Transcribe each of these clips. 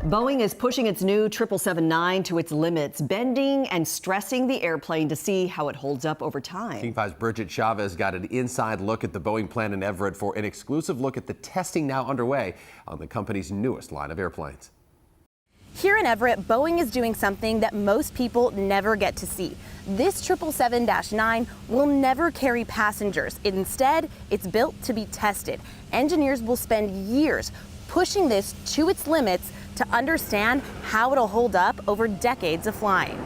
Boeing is pushing its new 777-9 to its limits, bending and stressing the airplane to see how it holds up over time. King 5's Bridget Chavez got an inside look at the Boeing plant in Everett for an exclusive look at the testing now underway on the company's newest line of airplanes. Here in Everett, Boeing is doing something that most people never get to see. This 777-9 will never carry passengers. Instead, it's built to be tested. Engineers will spend years pushing this to its limits to understand how it'll hold up over decades of flying.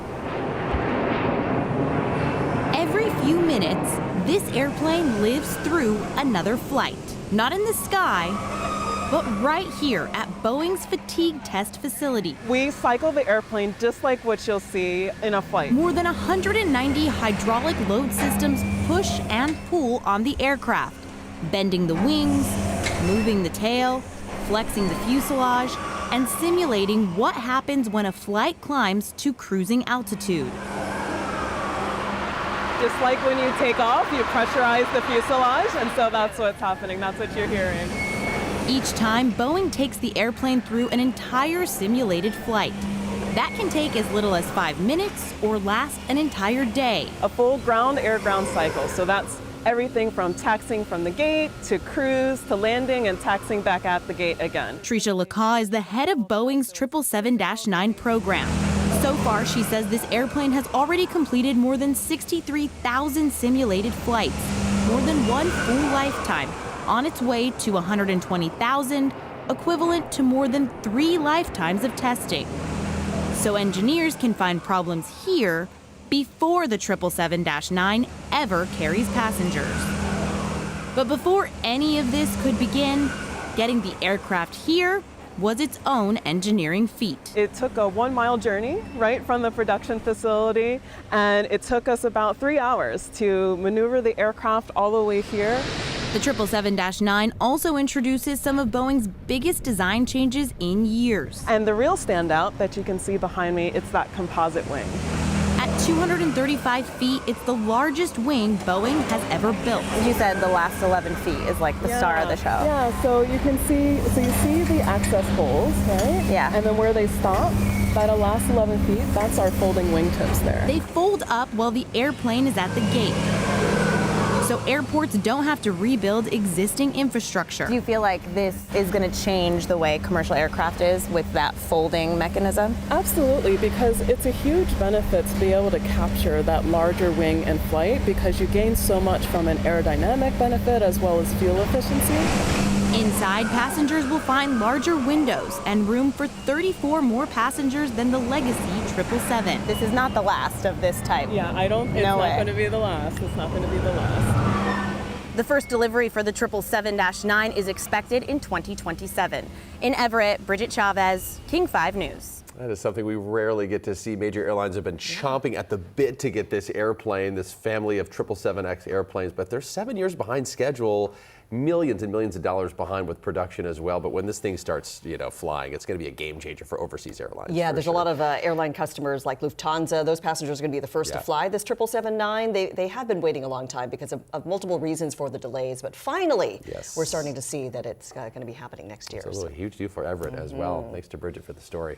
Every few minutes, this airplane lives through another flight. Not in the sky, but right here at Boeing's fatigue test facility. We cycle the airplane just like what you'll see in a flight. More than 190 hydraulic load systems push and pull on the aircraft, bending the wings, moving the tail, flexing the fuselage, and simulating what happens when a flight climbs to cruising altitude. Just like when you take off, you pressurize the fuselage, and so that's what's happening. That's what you're hearing. Each time, Boeing takes the airplane through an entire simulated flight. That can take as little as 5 minutes or last an entire day. A full ground-air-ground cycle, so that's everything from taxiing from the gate to cruise to landing and taxiing back at the gate again. Tricia Lacaw is the head of Boeing's 777-9 program. So far, she says this airplane has already completed more than 63,000 simulated flights, more than one full lifetime, on its way to 120,000, equivalent to more than 3 lifetimes of testing. So engineers can find problems here before the 777-9 ever carries passengers. But before any of this could begin, getting the aircraft here was its own engineering feat. It took a 1-mile journey right from the production facility, and it took us about 3 hours to maneuver the aircraft all the way here. The 777-9 also introduces some of Boeing's biggest design changes in years. And the real standout that you can see behind me, it's that composite wing. At 235 feet, it's the largest wing Boeing has ever built. You said the last 11 feet is like the star of the show. Yeah, so you can see, so you see the access holes, right? Yeah. And then where they stop, that last 11 feet, that's our folding wingtips there. They fold up while the airplane is at the gate, so airports don't have to rebuild existing infrastructure. Do you feel like this is going to change the way commercial aircraft is with that folding mechanism? Absolutely, because it's a huge benefit to be able to capture that larger wing in flight because you gain so much from an aerodynamic benefit as well as fuel efficiency. Inside, passengers will find larger windows and room for 34 more passengers than the legacy 777. This is not the last of this type. Yeah, it's not going to be the last. It's not going to be the last. The first delivery for the 777-9 is expected in 2027. In Everett, Bridget Chavez, King 5 News. That is something we rarely get to see. Major airlines have been chomping at the bit to get this airplane, this family of 777X airplanes, but they're 7 years behind schedule, millions and millions of dollars behind with production as well. But when this thing starts, flying, it's going to be a game changer for overseas airlines. Yeah, there's a lot of airline customers like Lufthansa. Those passengers are going to be the first to fly this 777-9. They have been waiting a long time because of multiple reasons for the delays. But finally, we're starting to see that it's going to be happening next year. It's a huge deal for Everett as well. Thanks to Bridget for the story.